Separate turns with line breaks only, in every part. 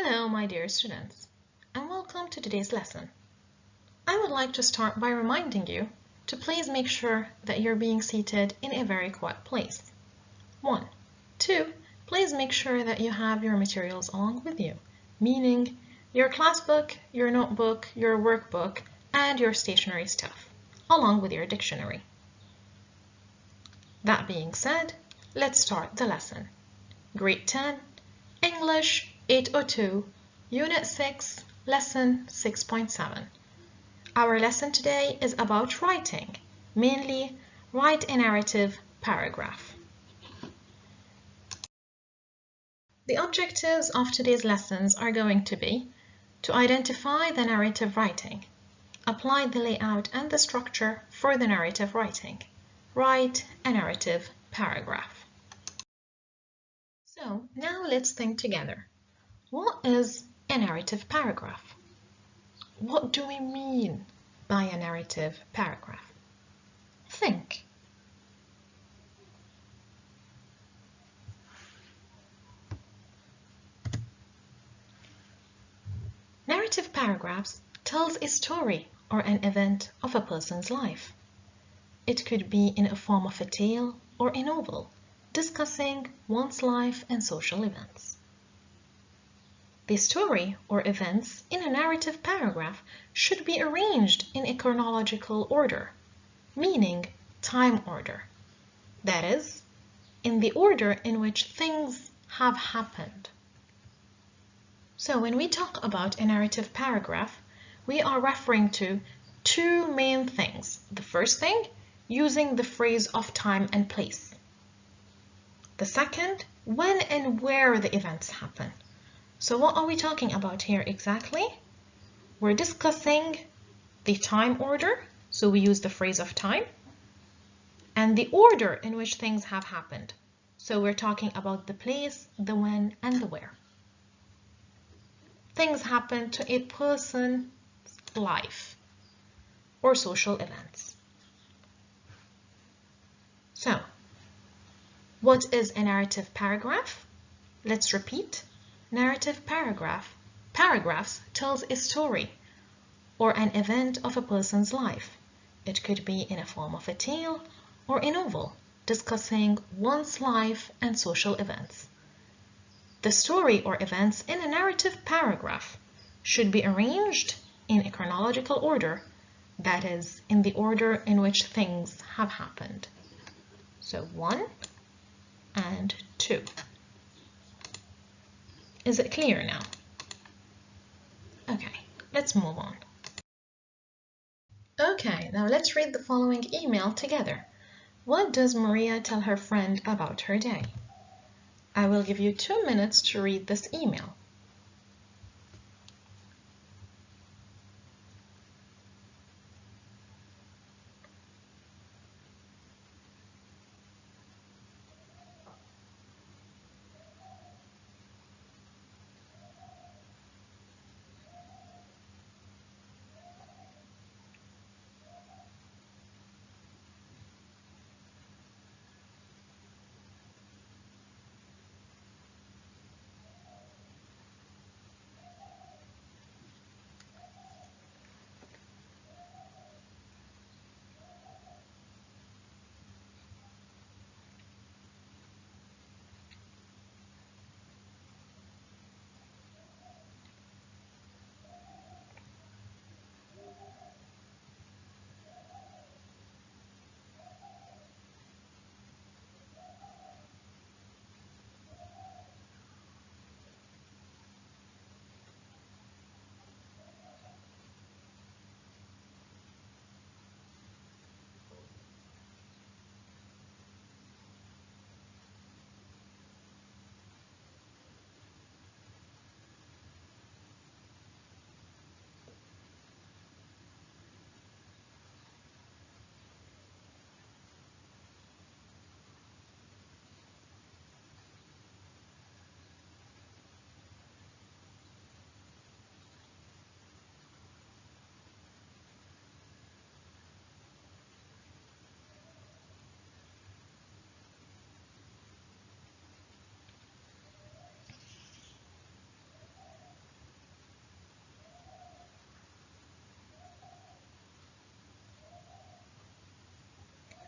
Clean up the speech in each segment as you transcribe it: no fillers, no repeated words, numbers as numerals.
Hello, my dear students, and welcome to today's lesson. I would like to start by reminding you to please make sure that you're being seated in a very quiet place. 1. 2. Please make sure that you have your materials along with you, meaning your class book, your notebook, your workbook, and your stationery stuff, along with your dictionary. That being said, let's start the lesson. Grade 10, English 802, Unit 6, Lesson 6.7. Our lesson today is about writing, mainly write a narrative paragraph. The objectives of today's lessons are going to be to identify the narrative writing, apply the layout and the structure for the narrative writing, write a narrative paragraph. So now let's think together. What is a narrative paragraph? What do we mean by a narrative paragraph? Think. Narrative paragraphs tells a story or an event of a person's life. It could be in a form of a tale or a novel, discussing one's life and social events. The story or events in a narrative paragraph should be arranged in a chronological order, meaning time order. That is, in the order in which things have happened. So when we talk about a narrative paragraph, we are referring to two main things. The first thing, using the phrase of time and place. The second, when and where the events happen. So what are we talking about here exactly? We're discussing the time order, so we use the phrase of time, and the order in which things have happened. So we're talking about the place, the when, and the where. Things happen to a person's life or social events. So, what is a narrative paragraph? Let's repeat. Narrative paragraphs tells a story or an event of a person's life. It could be in a form of a tale or a novel, discussing one's life and social events. The story or events in a narrative paragraph should be arranged in a chronological order, that is, in the order in which things have happened. So 1 and 2. Is it clear now? Okay, let's move on. Okay, now let's read the following email together. What does Maria tell her friend about her day? I will give you 2 minutes to read this email.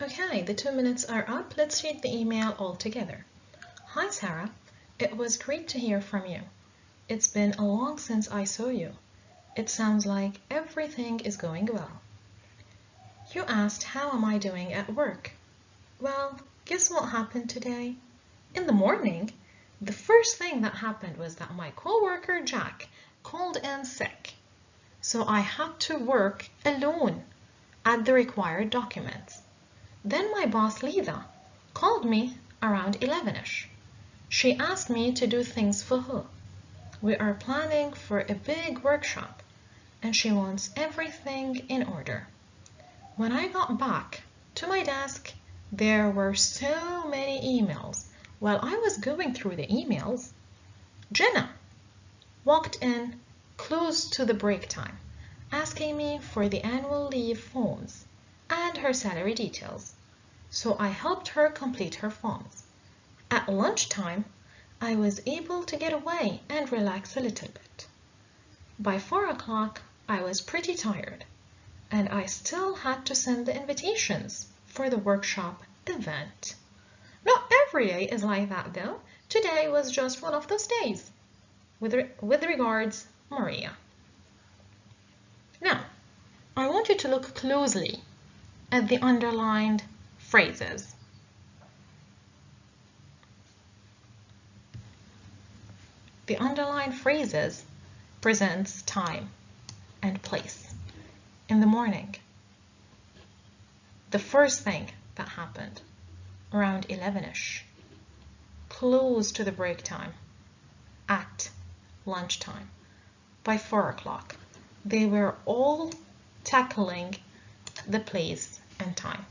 Okay, the 2 minutes are up. Let's read the email all together. Hi Sarah, it was great to hear from you. It's been a long since I saw you. It sounds like everything is going well. You asked how am I doing at work? Well, guess what happened today? In the morning, the first thing that happened was that my coworker Jack called in sick. So I had to work alone at the required documents. Then my boss Lisa called me around 11ish. She asked me to do things for her. We are planning for a big workshop and she wants everything in order. When I got back to my desk, there were so many emails. While I was going through the emails, Jenna walked in close to the break time, asking me for the annual leave forms and her salary details. So I helped her complete her forms. At lunchtime, I was able to get away and relax a little bit. By 4 o'clock, I was pretty tired, and I still had to send the invitations for the workshop event. Not every day is like that though. Today was just one of those days. With regards, Maria. Now, I want you to look closely at the underlined phrases. The underlined phrases presents time and place. In the morning, the first thing that happened, around 11ish, close to the break time, at lunchtime, by 4 o'clock. They were all tackling the place and time.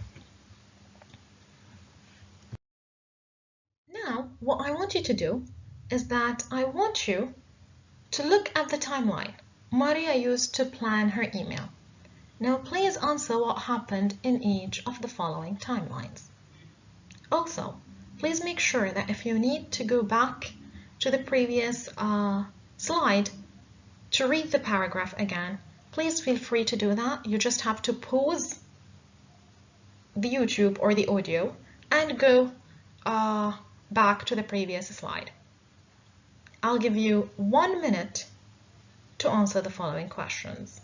Now, what I want you to do is that I want you to look at the timeline Maria used to plan her email. Now please answer what happened in each of the following timelines. Also, please make sure that if you need to go back to the previous slide to read the paragraph again, please feel free to do that. You just have to pause the YouTube or the audio and go back to the previous slide. I'll give you 1 minute to answer the following questions.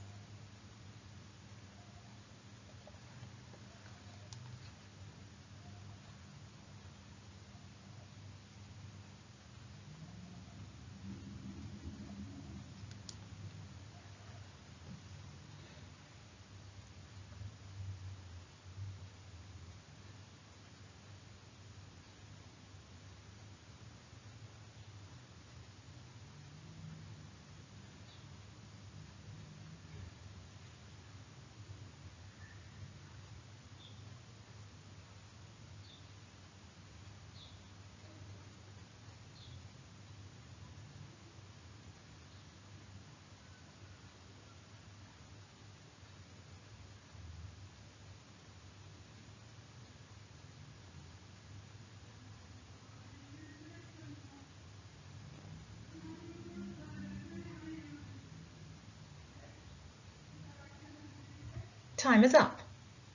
Time is up.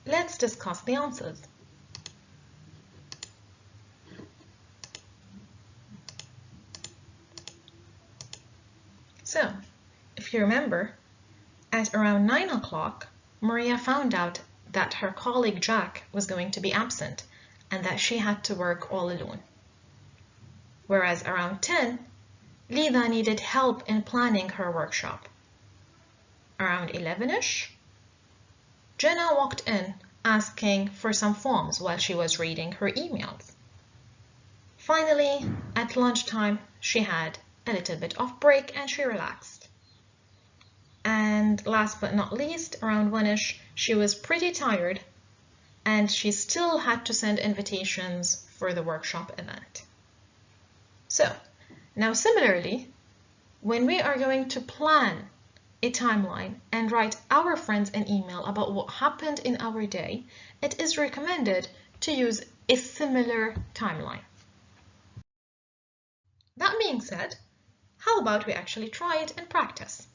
Let's discuss the answers. So, if you remember, at around 9 o'clock, Maria found out that her colleague Jack was going to be absent and that she had to work all alone. Whereas around 10, Lida needed help in planning her workshop. Around 11ish, Jenna walked in asking for some forms while she was reading her emails. Finally, at lunchtime, she had a little bit of break and she relaxed. And last but not least, around 1ish, she was pretty tired and she still had to send invitations for the workshop event. So, now similarly, when we are going to plan a timeline and write our friends an email about what happened in our day, it is recommended to use a similar timeline. That being said, how about we actually try it in practice?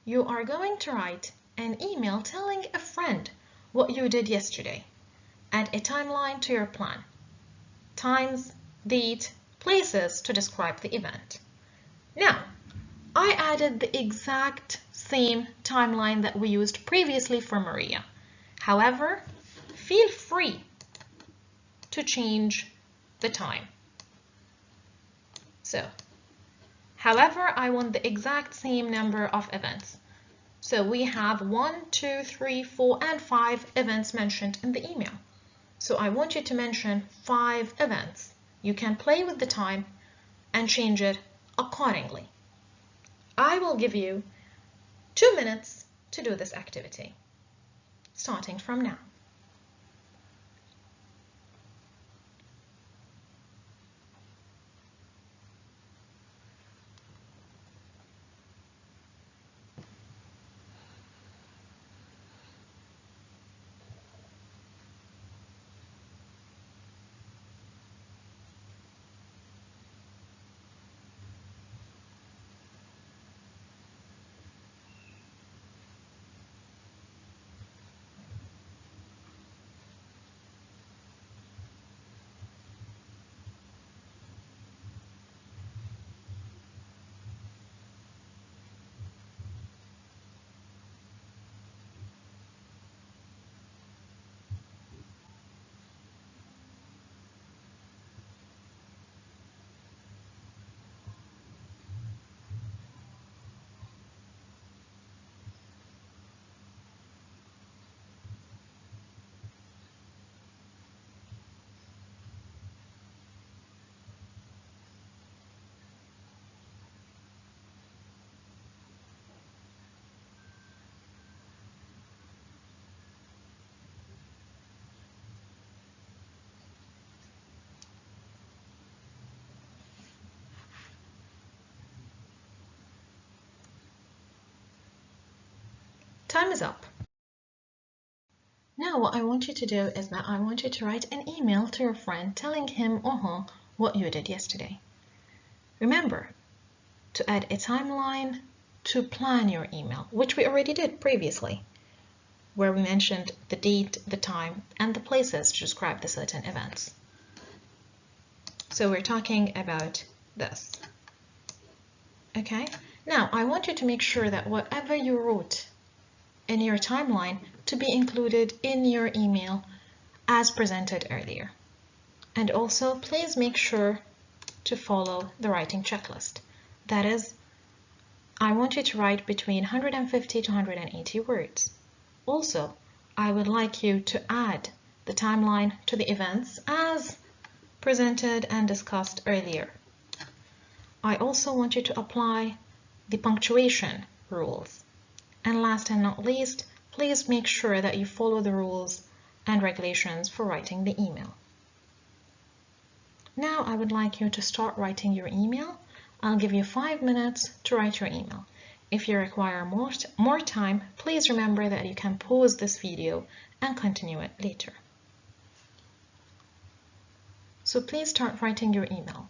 You are going to write an email telling a friend what you did yesterday. Add a timeline to your plan. Times, date, places to describe the event. Now, I added the exact same timeline that we used previously for Maria. However, feel free to change the time. So, however, I want the exact same number of events. So we have 1, 2, 3, 4, and 5 events mentioned in the email. So I want you to mention 5 events. You can play with the time and change it accordingly. I will give you 2 minutes to do this activity, starting from now. Time is up. Now what I want you to do is that I want you to write an email to your friend telling him or her what you did yesterday. Remember to add a timeline to plan your email, which we already did previously, where we mentioned the date, the time, and the places to describe the certain events. So we're talking about this. Okay? Now I want you to make sure that whatever you wrote in your timeline to be included in your email as presented earlier. And also, please make sure to follow the writing checklist. That is, I want you to write between 150 to 180 words. Also, I would like you to add the timeline to the events as presented and discussed earlier. I also want you to apply the punctuation rules. And last and not least, please make sure that you follow the rules and regulations for writing the email. Now I would like you to start writing your email. I'll give you 5 minutes to write your email. If you require more time, please remember that you can pause this video and continue it later. So please start writing your email.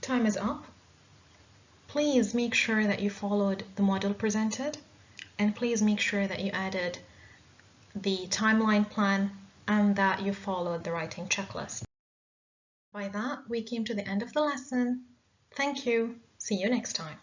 time is up. Please make sure that you followed the model presented, and please make sure that you added the timeline plan and that you followed the writing checklist. By that, we came to the end of the lesson. Thank you. See you next time.